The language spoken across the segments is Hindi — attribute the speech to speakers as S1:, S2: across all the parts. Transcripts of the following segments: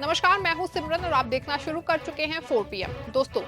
S1: नमस्कार, मैं हूं सिमरन और आप देखना शुरू कर चुके हैं 4 PM। दोस्तों,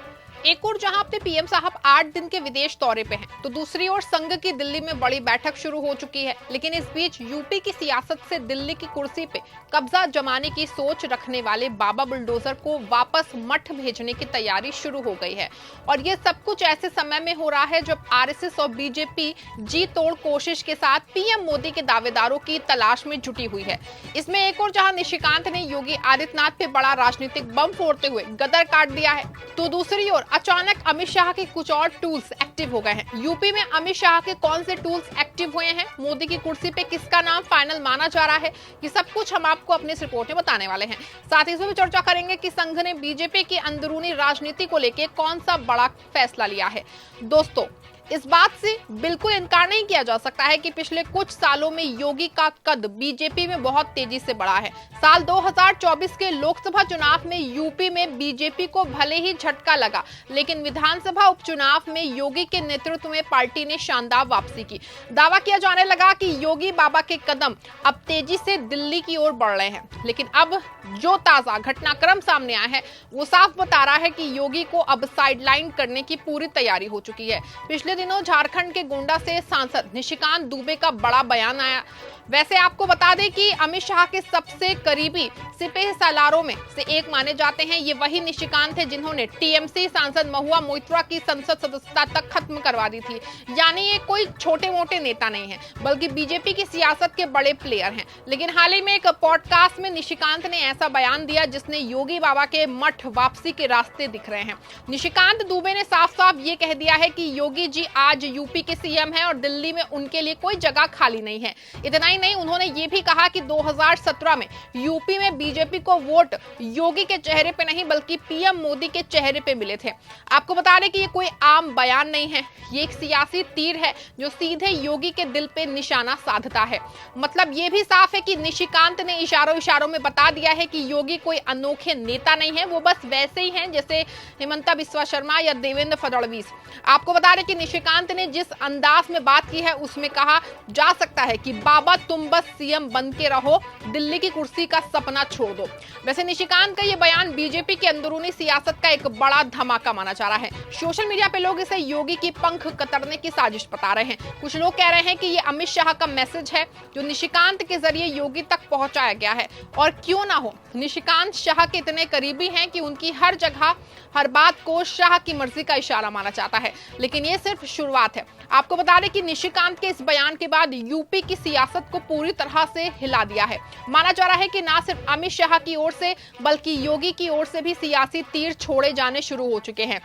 S1: एक और जहां अपने पीएम साहब 8 दिन के विदेश दौरे पे हैं, तो दूसरी ओर संघ की दिल्ली में बड़ी बैठक शुरू हो चुकी है। लेकिन इस बीच यूपी की सियासत से दिल्ली की कुर्सी पे कब्जा जमाने की सोच रखने वाले बाबा बुलडोजर को वापस मठ भेजने की तैयारी शुरू हो गई है। और ये सब कुछ ऐसे समय में हो रहा है जब आरएसएस और बीजेपी जी तोड़ कोशिश के साथ पीएम मोदी के दावेदारों की तलाश में जुटी हुई है। इसमें एक और जहां निशिकांत ने योगी आदित्यनाथ पे बड़ा राजनीतिक बम फोड़ते हुए गदर काट दिया है, तो दूसरी ओर अचानक अमित शाह के कुछ और टूल्स एक्टिव हो गए हैं। यूपी में अमित शाह के कौन से टूल्स एक्टिव हुए हैं, मोदी की कुर्सी पे किसका नाम फाइनल माना जा रहा है, ये सब कुछ हम आपको अपने इस रिपोर्ट में बताने वाले हैं। साथ ही इसमें भी चर्चा करेंगे कि संघ ने बीजेपी की अंदरूनी राजनीति को लेकर कौन सा बड़ा फैसला लिया है। दोस्तों, इस बात से बिल्कुल इनकार नहीं किया जा सकता है कि पिछले कुछ सालों में योगी का कद बीजेपी में बहुत तेजी से बढ़ा है। साल 2024 के लोकसभा चुनाव में यूपी में बीजेपी को भले ही झटका लगा, लेकिन विधानसभा उपचुनाव में योगी के नेतृत्व में पार्टी ने शानदार वापसी की। दावा किया जाने लगा कि योगी बाबा के कदम अब तेजी से दिल्ली की ओर बढ़ रहे हैं। लेकिन अब जो ताजा घटनाक्रम सामने आया है वो साफ बता रहा है कि योगी को अब साइडलाइन करने की पूरी तैयारी हो चुकी है। पिछले दिनों झारखंड के गोंडा से सांसद निशिकांत दुबे का बड़ा बयान आया। वैसे आपको बता दें कि अमित शाह के सबसे करीबी सिपह सालारों में से एक माने जाते हैं। ये वही निशिकांत है जिन्होंने टीएमसी सांसद महुआ मोइत्रा की संसद सदस्यता तक खत्म करवा दी थी। यानी ये कोई छोटे मोटे नेता नहीं है, बल्कि बीजेपी की सियासत के बड़े प्लेयर हैं। लेकिन हाल ही में एक पॉडकास्ट में निशिकांत ने ऐसा बयान दिया जिसने योगी बाबा के मठ वापसी के रास्ते दिख रहे हैं। निशिकांत दुबे ने साफ साफ ये कह दिया है कि योगी जी आज यूपी के सीएम हैं और दिल्ली में उनके लिए कोई जगह खाली नहीं है। इतना ही नहीं, उन्होंने ये भी कहा कि 2017 में यूपी में बीजेपी को वोट योगी के चेहरे पे नहीं बल्कि पीएम मोदी के चेहरे पे मिले थे। आपको बता दें कि ये कोई आम बयान नहीं है, ये एक सियासी तीर है जो सीधे योगी के दिल पे निशाना साधता है। मतलब ये भी साफ है कि निशिकांत ने इशारों में बता दिया है कि योगी कोई अनोखे नेता नहीं है, वो बस वैसे ही हैं जैसे हिमंता बिस्वा शर्मा या देवेंद्र फडणवीस। आपको बता दें कि निशिकांत ने जिस अंदाज में बात की है उसमें कहा जा सकता है कि बाबा तुम बस सीएम बन के रहो, दिल्ली की कुर्सी का सपना छोड़ दो। वैसे निशिकांत का ये बयान बीजेपी की अंदरूनी सियासत का एक बड़ा धमाका माना जा रहा है। सोशल मीडिया पे लोग इसे योगी की पंख कतरने की साजिश बता रहे हैं। कुछ लोग कह रहे हैं कि ये अमित शाह का मैसेज है जो निशिकांत के जरिए योगी तक पहुंचाया गया है। और क्यों ना हो, निशिकांत शाह के इतने करीबी हैं कि उनकी हर जगह हर बात को शाह की मर्जी का इशारा माना जाता है। लेकिन ये सिर्फ शुरुआत है। आपको बता दें कि निशिकांत के इस बयान के बाद यूपी की सियासत को पूरी तरह से हिला दिया है। माना जा रहा है कि ना सिर्फ अमित शाह की ओर से बल्कि योगी की ओर से भी सियासी तीर छोड़े जाने शुरू हो चुके हैं।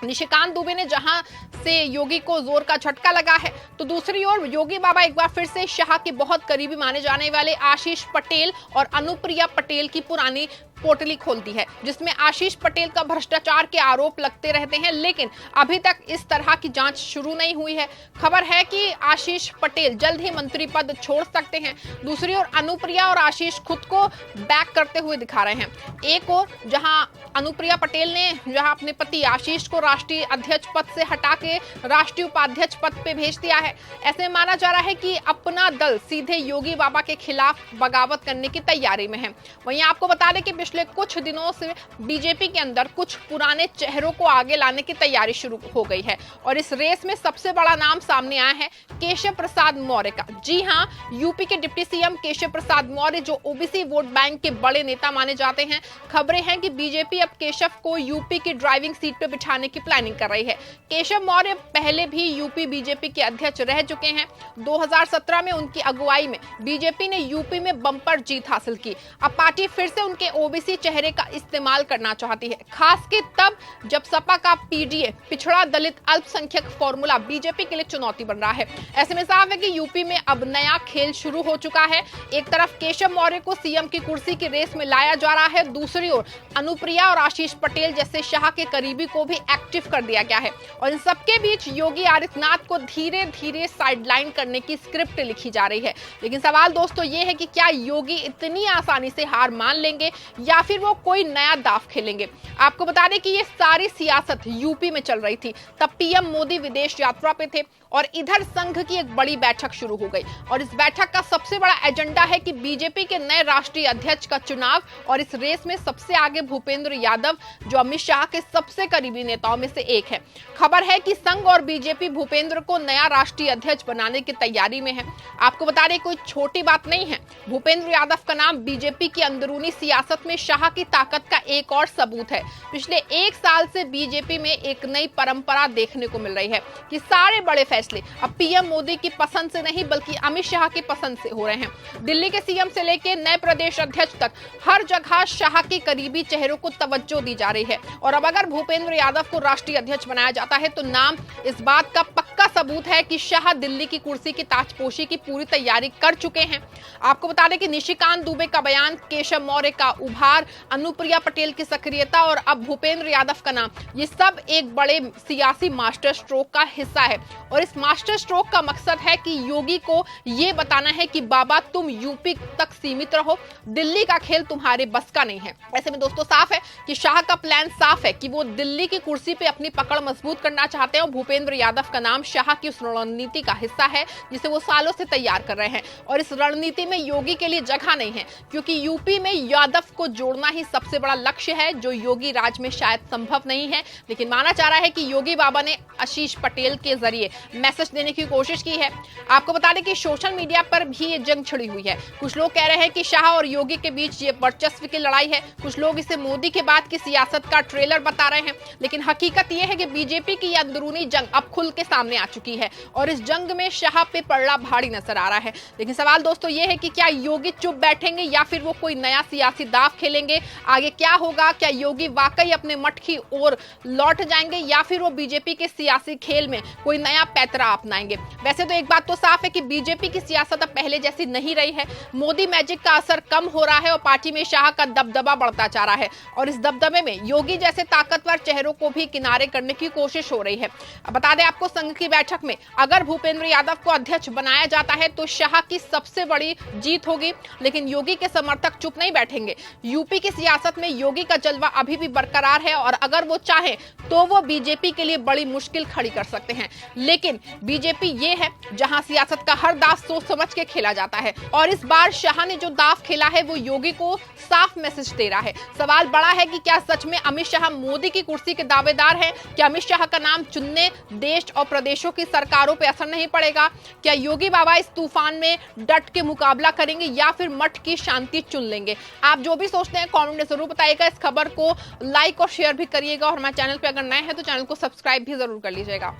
S1: निशिकांत दुबे ने जहां से योगी को जोर का झटका लगा है, तो दूसरी ओर योगी बाबा एक बार फिर से शाह के बहुत करीबी माने जाने वाले आशीष पटेल और अनुप्रिया पटेल की पुरानी पोटली खोलती है, जिसमें आशीष पटेल का भ्रष्टाचार के आरोप लगते रहते हैं। लेकिन अभी तक इस तरह की जांच शुरू नहीं हुई है। खबर है कि आशीष पटेल जल्द ही मंत्री पद छोड़ सकते हैं। दूसरी ओर अनुप्रिया और आशीष खुद को बैक करते हुए दिखा रहे हैं। एक और जहां अनुप्रिया पटेल ने अपने पति आशीष को राष्ट्रीय अध्यक्ष पद से हटा के राष्ट्रीय उपाध्यक्ष पद पे भेज दिया है। ऐसे में माना जा रहा है कि अपना दल सीधे योगी बाबा के खिलाफ बगावत करने की तैयारी में है। वहीं आपको बता दें कि पिछले कुछ दिनों से बीजेपी के अंदर कुछ पुराने चेहरों को आगे लाने की तैयारी शुरू हो गई है। और इस रेस में सबसे बड़ा नाम सामने आया है केशव प्रसाद मौर्य का। जी हां, यूपी के डिप्टी सीएम केशव प्रसाद मौर्य जो ओबीसी वोट बैंक के बड़े नेता माने जाते हैं। खबरें हैं कि बीजेपी अब केशव को यूपी की ड्राइविंग सीट पर बिठाने की प्लानिंग कर रही है। केशव मौर्य पहले भी यूपी बीजेपी के अध्यक्ष रह चुके हैं। 2017 में उनकी अगुवाई में बीजेपी ने यूपी में बम्पर जीत हासिल की। अब पार्टी फिर से उनके ओबीसी चेहरे का इस्तेमाल करना चाहती है, खास के तब जब सपा का पीडीए पिछड़ा दलित अल्पसंख्यक फॉर्मूला बीजेपी के लिए चुनौती बन रहा है। ऐसे में साफ है कि यूपी में अब नया खेल शुरू हो चुका है। एक तरफ केशव मौर्य को सीएम की कुर्सी की रेस में लाया जा रहा है, दूसरी ओर अनुप्रिया और आशीष पटेल जैसे शाह के करीबी को भी एक्टिव कर दिया गया है। और इन सबके बीच योगी आदित्यनाथ को धीरे धीरे साइडलाइन करने की स्क्रिप्ट लिखी जा रही है। लेकिन सवाल दोस्तों ये है कि क्या योगी इतनी आसानी से हार मान लेंगे या फिर वो कोई नया दाव खेलेंगे। आपको बता दें कि ये सारी सियासत यूपी में चल रही थी, तब पीएम मोदी विदेश यात्रा पे थे और इधर संघ की एक बड़ी बैठक शुरू हो गई और इस बैठक का सबसे बड़ा एजेंडा है कि बीजेपी के नए राष्ट्रीय अध्यक्ष का चुनाव और इस रेस में सबसे आगे भूपेंद्र यादव जो अमित शाह के सबसे करीबी नेताओं में से एक है। खबर है कि संघ और बीजेपी भूपेंद्र को नया राष्ट्रीय अध्यक्ष बनाने की तैयारी में है। आपको बता दें कोई छोटी बात नहीं है, भूपेंद्र यादव का नाम बीजेपी की अंदरूनी सियासत में शाह की ताकत का एक और सबूत है। पिछले एक साल से बीजेपी में एक नई परंपरा देखने को मिल रही है कि सारे बड़े फैसले अब पीएम मोदी की पसंद से नहीं बल्कि अमित शाह की पसंद से हो रहे हैं। दिल्ली के सीएम से लेकर नए प्रदेश अध्यक्ष तक हर जगह शाह के करीबी चेहरों को तवज्जो दी जा रही है और अब अगर भूपेंद्र यादव को राष्ट्रीय अध्यक्ष बनाया जाता है तो नाम इस बात का पक्का सबूत है कि शाह दिल्ली की कुर्सी की ताजपोशी की पूरी तैयारी कर चुके हैं। आपको बता दें कि निशिकांत दुबे का बयान, केशव मौर्य का उभार, अनुप्रिया पटेल की सक्रियता और अब भूपेंद्र यादव का नाम, ये सब एक बड़े सियासी मास्टर स्ट्रोक का हिस्सा है और इस मास्टर स्ट्रोक का मकसद है कि योगी को ये बताना है कि बाबा तुम यूपी तक सीमित रहो, दिल्ली का खेल तुम्हारे बस का नहीं है। ऐसे में दोस्तों साफ है कि शाह का प्लान साफ है कि वो दिल्ली की कुर्सी पे अपनी पकड़ मजबूत करना चाहते हैं और भूपेंद्र यादव का नाम शाह की उस रणनीति का हिस्सा है जिसे वो सालों से तैयार कर रहे हैं और इस रणनीति में योगी के लिए जगह नहीं है क्योंकि यूपी में यादव को जोड़ना ही सबसे बड़ा लक्ष्य है जो योगी राज में शायद संभव नहीं है। लेकिन माना जा रहा है कि योगी बाबा ने आशीष पटेल के जरिए मैसेज देने की कोशिश की है। आपको बता दें कि सोशल मीडिया पर भी ये जंग छिड़ी हुई है। कुछ लोग कह रहे हैं कि शाह और योगी के बीच ये वर्चस्व की लड़ाई है, कुछ लोग इसे मोदी के बाद की सियासत का ट्रेलर बता रहे हैं, लेकिन हकीकत यह है कि बीजेपी की अंदरूनी जंग अब खुल के सामने आ चुकी है और इस जंग में शाह पे पड़ना भारी नजर आ रहा है। लेकिन सवाल दोस्तों ये है कि क्या योगी चुप बैठेंगे या फिर वो कोई नया सियासी दाव खेलेंगे? आगे क्या होगा? क्या योगी वाकई अपने मठ की ओर लौट जाएंगे या फिर वो बीजेपी के सियासी खेल में कोई नया पैतरा अपनाएंगे? वैसे तो एक बात तो साफ है कि बीजेपी की सियासत अब पहले जैसी नहीं रही है। मोदी मैजिक का असर कम हो रहा है और पार्टी में शाह का दबदबा बढ़ता जा रहा है और इस दबदबे में योगी जैसे ताकतवर चेहरों को भी किनारे करने की कोशिश हो रही है। अब बता दें आपको संघ की बैठक में अगर भूपेंद्र यादव को अध्यक्ष बनाया जाता है तो शाह की सबसे बड़ी जीत होगी, लेकिन योगी के समर्थक चुप नहीं बैठेंगे। यूपी की सियासत में योगी का जलवा अभी भी बरकरार है और अगर वो चाहे तो वो बीजेपी के लिए बड़ी मुश्किल खड़ी कर सकते हैं। लेकिन बीजेपी ये है जहां सियासत का हर दाव सोच समझ के खेला जाता है और इस बार शाह ने जो दाव खेला है वो योगी को साफ मैसेज दे रहा है। सवाल बड़ा है कि क्या सच में अमित शाह मोदी की कुर्सी के दावेदार हैं? क्या अमित शाह का नाम चुनने देश और प्रदेशों की सरकारों पर असर नहीं पड़ेगा? क्या योगी बाबा इस तूफान में डट के मुकाबला करेंगे या फिर मठ की शांति चुन लेंगे? आप जो भी सोचते हैं कमेंट में जरूर बताइएगा। इस खबर को लाइक और शेयर भी करिएगा और हमारे चैनल पे अगर नए हैं तो चैनल को सब्सक्राइब भी जरूर कर लीजिएगा।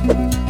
S2: you